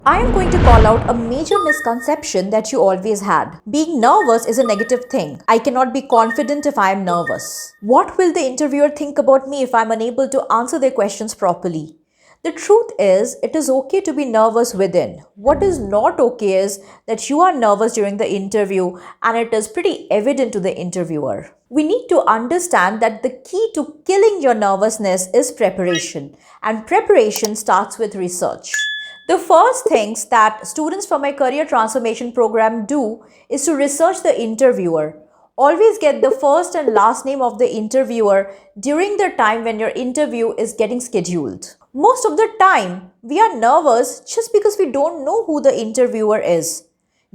I am going to call out a major misconception that you always had. Being nervous is a negative thing. I cannot be confident if I am nervous. What will the interviewer think about me if I am unable to answer their questions properly? The truth is, it is okay to be nervous within. What is not okay is that you are nervous during the interview and it is pretty evident to the interviewer. We need to understand that the key to killing your nervousness is preparation, and preparation starts with research. The first things that students from my career transformation program do is to research the interviewer. Always get the first and last name of the interviewer during the time when your interview is getting scheduled. Most of the time, we are nervous just because we don't know who the interviewer is.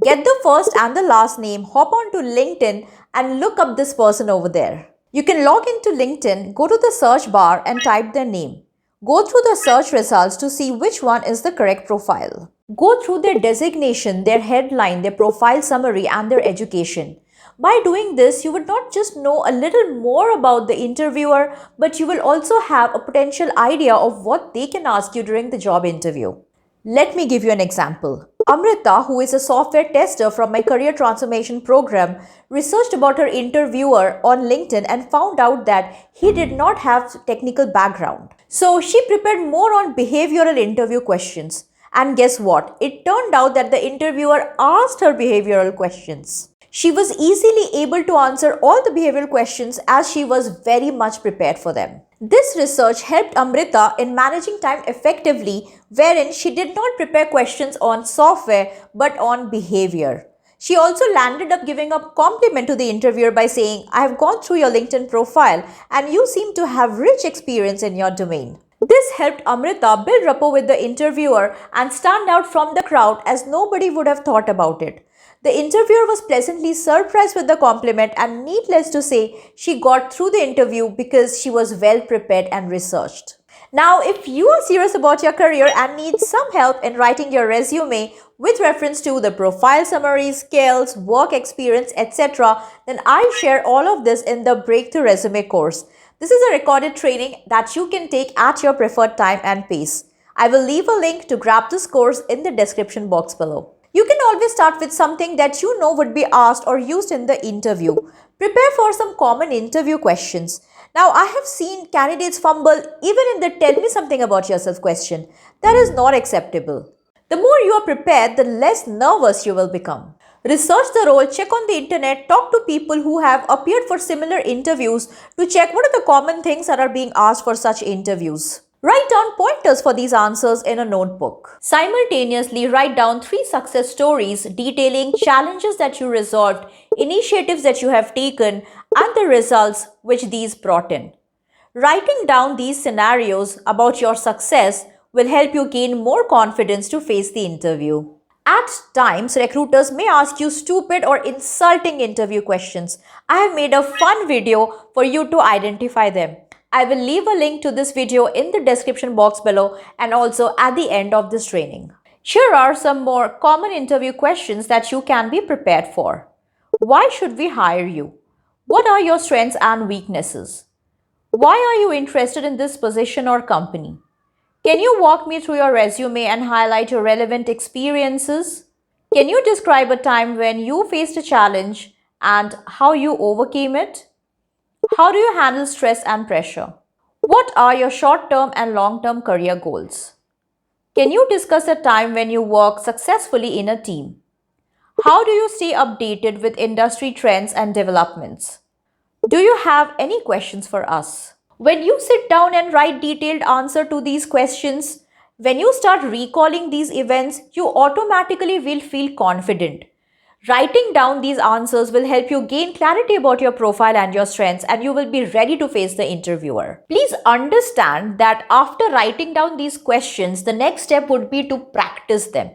Get the first and the last name, hop onto LinkedIn and look up this person over there. You can log into LinkedIn, go to the search bar and type their name. Go through the search results to see which one is the correct profile. Go through their designation, their headline, their profile summary, and their education. By doing this, you would not just know a little more about the interviewer, but you will also have a potential idea of what they can ask you during the job interview. Let me give you an example. Amrita, who is a software tester from my career transformation program, researched about her interviewer on LinkedIn and found out that he did not have technical background. So she prepared more on behavioral interview questions. And guess what? It turned out that the interviewer asked her behavioral questions. She was easily able to answer all the behavioral questions as she was very much prepared for them. This research helped Amrita in managing time effectively, wherein she did not prepare questions on software but on behavior. She also landed up giving a compliment to the interviewer by saying, "I have gone through your LinkedIn profile and you seem to have rich experience in your domain." This helped Amrita build rapport with the interviewer and stand out from the crowd as nobody would have thought about it. The interviewer was pleasantly surprised with the compliment, and needless to say, she got through the interview because she was well prepared and researched. Now, if you are serious about your career and need some help in writing your resume with reference to the profile summary, skills, work experience, etc., then I share all of this in the Breakthrough Resume course. This is a recorded training that you can take at your preferred time and pace. I will leave a link to grab this course in the description box below. You can always start with something that you know would be asked or used in the interview. Prepare for some common interview questions. Now, I have seen candidates fumble even in the "tell me something about yourself" question. That is not acceptable. The more you are prepared, the less nervous you will become. Research the role, check on the internet, talk to people who have appeared for similar interviews to check what are the common things that are being asked for such interviews. Write down pointers for these answers in a notebook. Simultaneously, write down 3 success stories detailing challenges that you resolved, initiatives that you have taken, and the results which these brought in. Writing down these scenarios about your success will help you gain more confidence to face the interview. At times, recruiters may ask you stupid or insulting interview questions. I have made a fun video for you to identify them. I will leave a link to this video in the description box below and also at the end of this training. Here are some more common interview questions that you can be prepared for. Why should we hire you? What are your strengths and weaknesses? Why are you interested in this position or company? Can you walk me through your resume and highlight your relevant experiences? Can you describe a time when you faced a challenge and how you overcame it? How do you handle stress and pressure? What are your short-term and long-term career goals? Can you discuss a time when you work successfully in a team? How do you stay updated with industry trends and developments? Do you have any questions for us? When you sit down and write detailed answer to these questions, when you start recalling these events, you automatically will feel confident. Writing down these answers will help you gain clarity about your profile and your strengths, and you will be ready to face the interviewer. Please understand that after writing down these questions, the next step would be to practice them.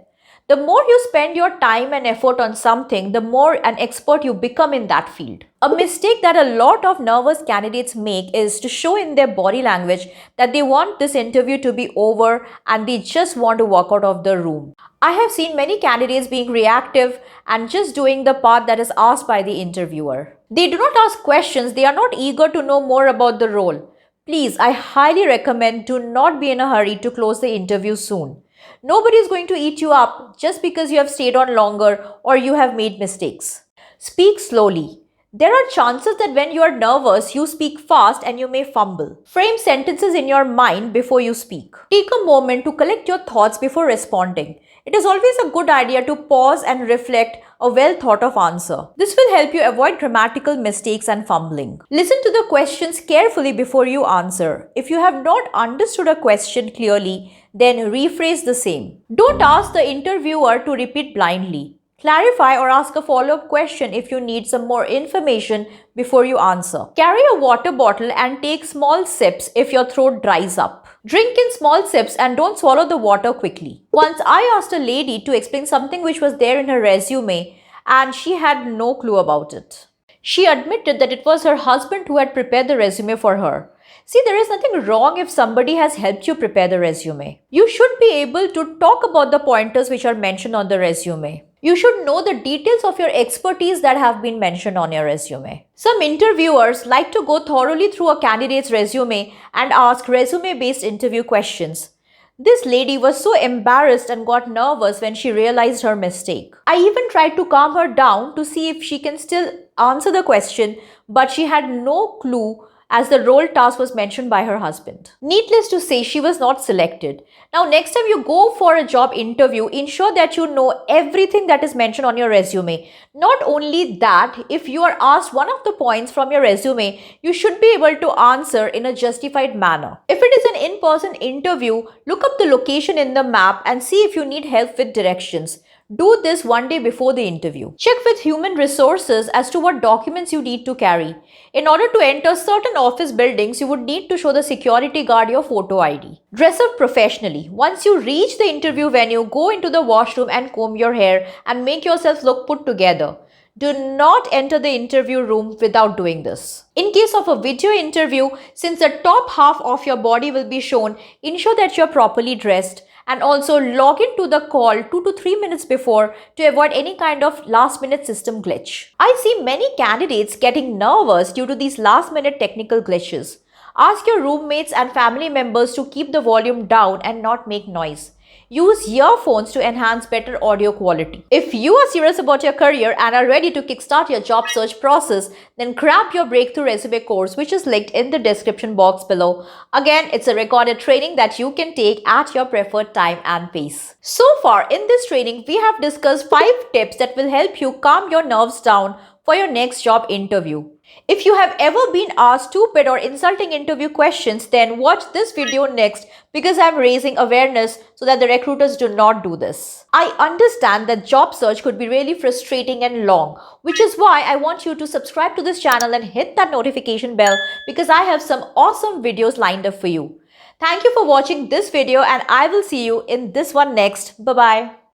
The more you spend your time and effort on something, the more an expert you become in that field. A mistake that a lot of nervous candidates make is to show in their body language that they want this interview to be over and they just want to walk out of the room. I have seen many candidates being reactive and just doing the part that is asked by the interviewer. They do not ask questions, they are not eager to know more about the role. Please, I highly recommend do not be in a hurry to close the interview soon. Nobody is going to eat you up just because you have stayed on longer or you have made mistakes. Speak slowly. There are chances that when you are nervous, you speak fast and you may fumble. Frame sentences in your mind before you speak. Take a moment to collect your thoughts before responding. It is always a good idea to pause and reflect a well thought of answer. This will help you avoid grammatical mistakes and fumbling. Listen to the questions carefully before you answer. If you have not understood a question clearly, then rephrase the same. Don't ask the interviewer to repeat blindly. Clarify or ask a follow-up question if you need some more information before you answer. Carry a water bottle and take small sips if your throat dries up. Drink in small sips and don't swallow the water quickly. Once I asked a lady to explain something which was there in her resume and she had no clue about it. She admitted that it was her husband who had prepared the resume for her. See, there is nothing wrong if somebody has helped you prepare the resume. You should be able to talk about the pointers which are mentioned on the resume. You should know the details of your expertise that have been mentioned on your resume. Some interviewers like to go thoroughly through a candidate's resume and ask resume-based interview questions. This lady was so embarrassed and got nervous when she realized her mistake. I even tried to calm her down to see if she can still answer the question, but she had no clue as the role task was mentioned by her husband. Needless to say, she was not selected. Now, next time you go for a job interview, ensure that you know everything that is mentioned on your resume. Not only that, if you are asked one of the points from your resume, you should be able to answer in a justified manner. If it is an in-person interview, look up the location in the map and see if you need help with directions. Do this one day before the interview. Check with human resources as to what documents you need to carry. In order to enter certain office buildings, you would need to show the security guard your photo ID. Dress up professionally. Once you reach the interview venue, go into the washroom and comb your hair and make yourself look put together. Do not enter the interview room without doing this. In case of a video interview, since the top half of your body will be shown, ensure that you are properly dressed and also log into the call 2 to 3 minutes before to avoid any kind of last minute system glitch. I see many candidates getting nervous due to these last minute technical glitches. Ask your roommates and family members to keep the volume down and not make noise. Use earphones to enhance better audio quality. If you are serious about your career and are ready to kickstart your job search process, then grab your Breakthrough Resume course, which is linked in the description box below. Again, it's a recorded training that you can take at your preferred time and pace. So far in this training, we have discussed 5 tips that will help you calm your nerves down for your next job interview. If you have ever been asked stupid or insulting interview questions, then watch this video next because I am raising awareness so that the recruiters do not do this. I understand that job search could be really frustrating and long, which is why I want you to subscribe to this channel and hit that notification bell because I have some awesome videos lined up for you. Thank you for watching this video and I will see you in this one next. Bye-bye.